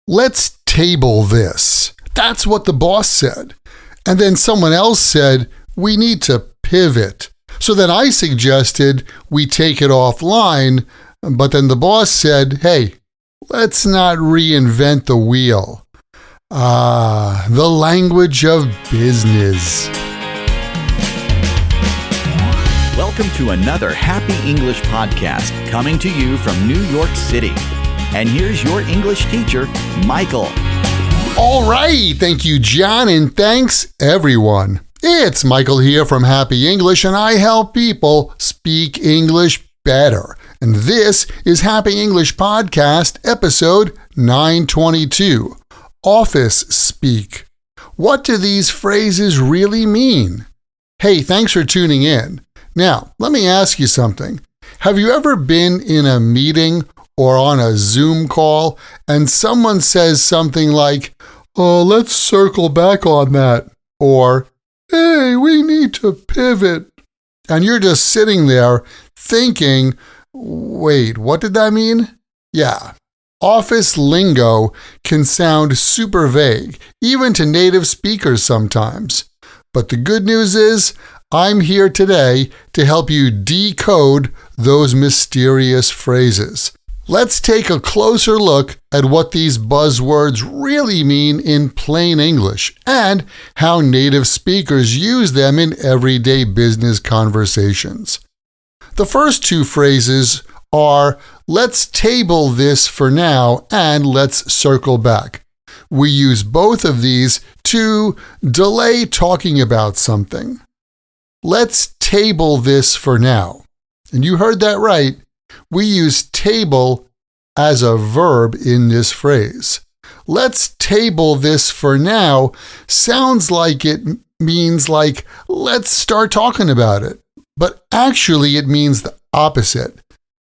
Let's table this. That's what the boss said. And then someone else said, we need to pivot. So then I suggested we take it offline, but then the boss said, hey, let's not reinvent the wheel. The language of business. Welcome to another Happy English podcast coming to you from New York City. And here's your English teacher, Michael. All right, thank you, John, and thanks, everyone. It's Michael here from Happy English, and I help people speak English better. And this is Happy English Podcast, episode 922, Office Speak. What do these phrases really mean? Hey, thanks for tuning in. Now, let me ask you something. Have you ever been in a meeting or on a Zoom call and someone says something like, oh, let's circle back on that, or, hey, we need to pivot, and you're just sitting there thinking, wait, what did that mean? Yeah, office lingo can sound super vague, even to native speakers sometimes. But the good news is, I'm here today to help you decode those mysterious phrases. Let's take a closer look at what these buzzwords really mean in plain English and how native speakers use them in everyday business conversations. The first two phrases are, let's table this for now and let's circle back. We use both of these to delay talking about something. Let's table this for now. And you heard that right. We use table as a verb in this phrase. Let's table this for now sounds like it means let's start talking about it. But actually it means the opposite.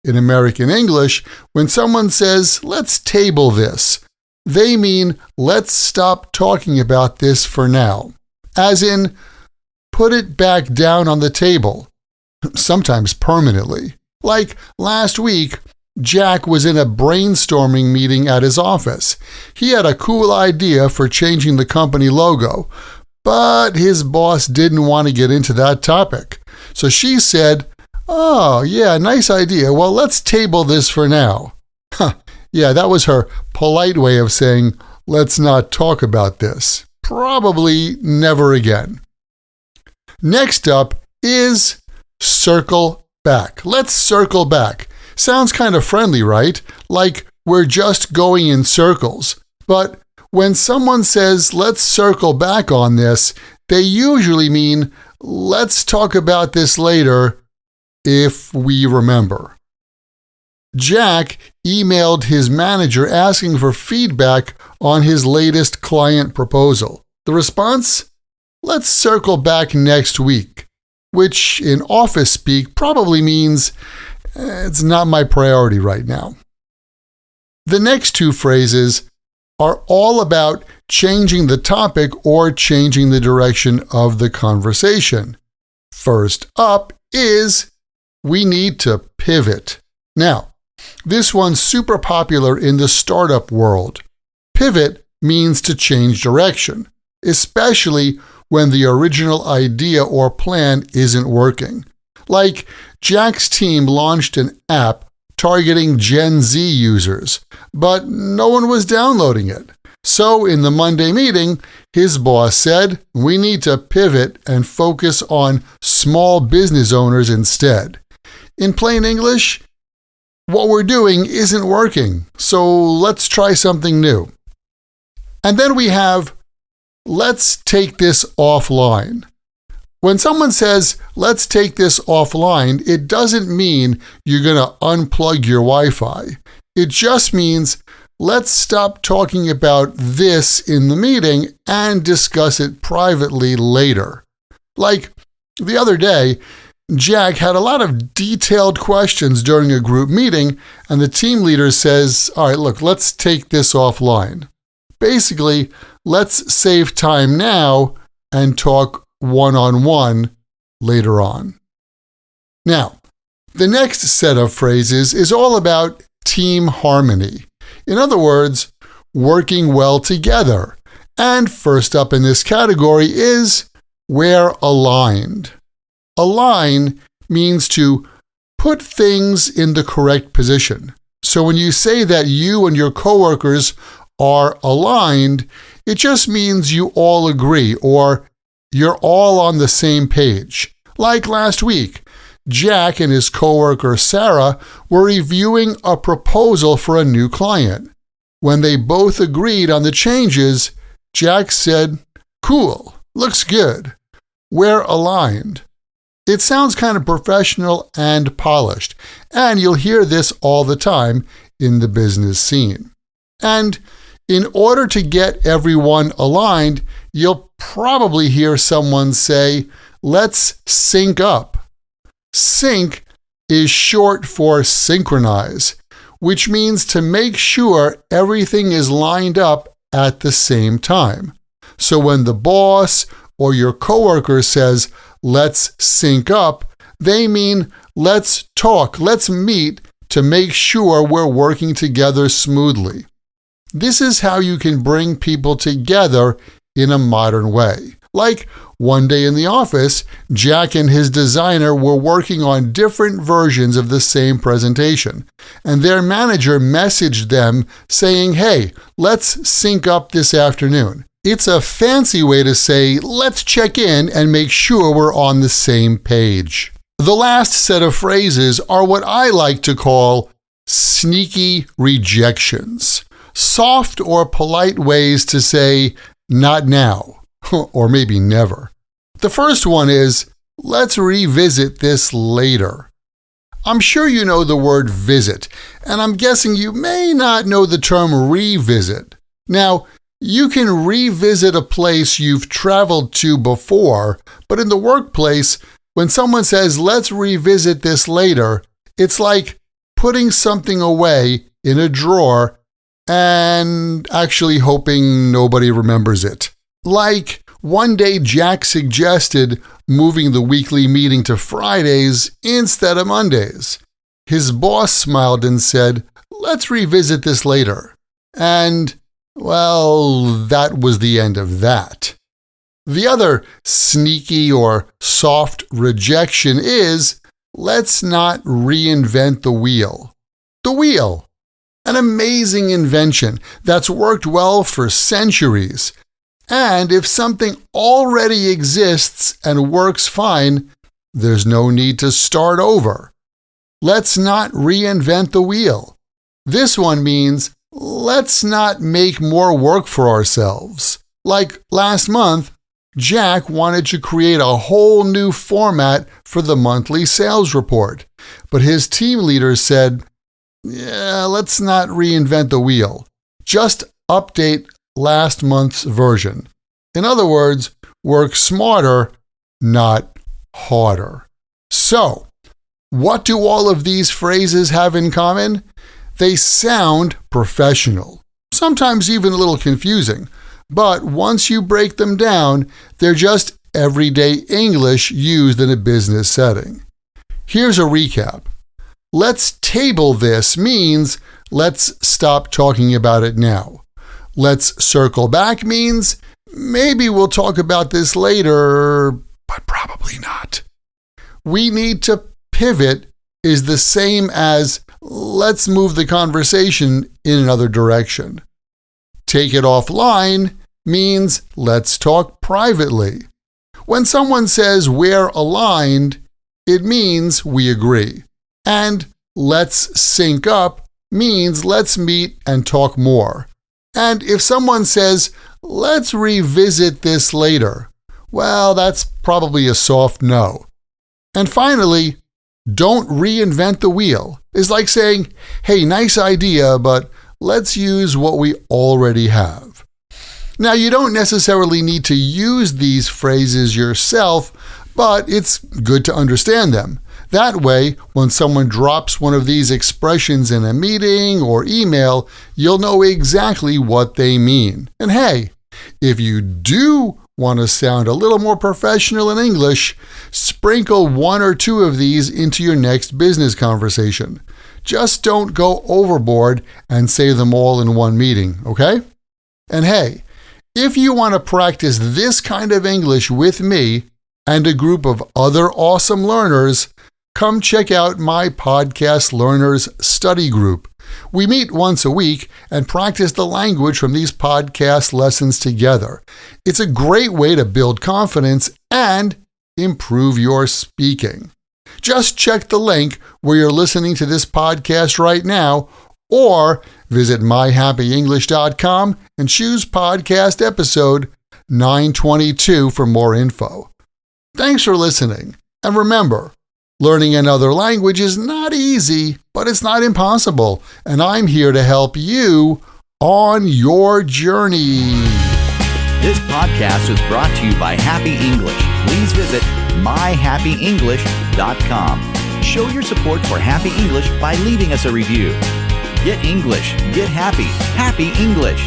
In American English, when someone says, let's table this, they mean let's stop talking about this for now. As in, put it back down on the table, sometimes permanently. Like last week, Jack was in a brainstorming meeting at his office. He had a cool idea for changing the company logo, but his boss didn't want to get into that topic. So she said, oh, yeah, nice idea. Well, let's table this for now. Yeah, that was her polite way of saying, let's not talk about this. Probably never again. Next up is circle back. Let's circle back. Sounds kind of friendly, right? Like we're just going in circles. But when someone says, let's circle back on this, they usually mean, let's talk about this later if we remember. Jack emailed his manager asking for feedback on his latest client proposal. The response? Let's circle back next week, which in office speak probably means it's not my priority right now. The next two phrases are all about changing the topic or changing the direction of the conversation. First up is, we need to pivot. Now, this one's super popular in the startup world. Pivot means to change direction, especially when the original idea or plan isn't working. Like, Jack's team launched an app targeting Gen Z users, but no one was downloading it. So in the Monday meeting, his boss said, we need to pivot and focus on small business owners instead. In plain English, what we're doing isn't working, so let's try something new. And then we have, let's take this offline. When someone says, let's take this offline, it doesn't mean you're going to unplug your Wi-Fi. It just means, let's stop talking about this in the meeting and discuss it privately later. Like the other day, Jack had a lot of detailed questions during a group meeting, and the team leader says, all right, look, let's take this offline. Basically, let's save time now and talk one-on-one later on. Now, the next set of phrases is all about team harmony. In other words, working well together. And first up in this category is we're aligned. Align means to put things in the correct position. So when you say that you and your coworkers are aligned, it just means you all agree or you're all on the same page. Like last week, Jack and his coworker Sarah were reviewing a proposal for a new client. When they both agreed on the changes, Jack said, "Cool, looks good. We're aligned." It sounds kind of professional and polished, and you'll hear this all the time in the business scene. And in order to get everyone aligned, you'll probably hear someone say, "Let's sync up." Sync is short for synchronize, which means to make sure everything is lined up at the same time. So when the boss or your coworker says, "Let's sync up," they mean let's talk, let's meet to make sure we're working together smoothly. This is how you can bring people together in a modern way. Like one day in the office, Jack and his designer were working on different versions of the same presentation, and their manager messaged them saying, "Hey, let's sync up this afternoon." It's a fancy way to say, let's check in and make sure we're on the same page. The last set of phrases are what I like to call sneaky rejections. Soft or polite ways to say, "Not now," or maybe never. The first one is, "Let's revisit this later." I'm sure you know the word visit, and I'm guessing you may not know the term revisit. Now, you can revisit a place you've traveled to before, but in the workplace, when someone says, "Let's revisit this later," it's like putting something away in a drawer and actually hoping nobody remembers it. Like one day Jack suggested moving the weekly meeting to Fridays instead of Mondays. His boss smiled and said, "Let's revisit this later." And well, that was the end of that. The other sneaky or soft rejection is, "Let's not reinvent the wheel." The wheel, an amazing invention that's worked well for centuries. And if something already exists and works fine, there's no need to start over. Let's not reinvent the wheel. This one means, let's not make more work for ourselves. Like last month, Jack wanted to create a whole new format for the monthly sales report, but his team leader said, "Yeah, let's not reinvent the wheel. Just update last month's version." In other words, work smarter, not harder. So, what do all of these phrases have in common? They sound professional, sometimes even a little confusing, but once you break them down, they're just everyday English used in a business setting. Here's a recap. Let's table this means let's stop talking about it now. Let's circle back means maybe we'll talk about this later, but probably not. We need to pivot is the same as let's move the conversation in another direction. Take it offline means let's talk privately. When someone says we're aligned, it means we agree. And let's sync up means let's meet and talk more. And if someone says, let's revisit this later, well, that's probably a soft no. And finally, don't reinvent the wheel. It's like saying, hey, nice idea, but let's use what we already have. Now, you don't necessarily need to use these phrases yourself, but it's good to understand them. That way, when someone drops one of these expressions in a meeting or email, you'll know exactly what they mean. And hey, if you do want to sound a little more professional in English, sprinkle one or two of these into your next business conversation. Just don't go overboard and say them all in one meeting, okay? And hey, if you want to practice this kind of English with me and a group of other awesome learners, come check out my Podcast Learners Study Group. We meet once a week and practice the language from these podcast lessons together. It's a great way to build confidence and improve your speaking. Just check the link where you're listening to this podcast right now, or visit myhappyenglish.com and choose podcast episode 922 for more info. Thanks for listening. And remember, learning another language is not easy, but it's not impossible. And I'm here to help you on your journey. This podcast was brought to you by Happy English. Please visit myhappyenglish.com. Show your support for Happy English by leaving us a review. Get English, get happy, Happy English.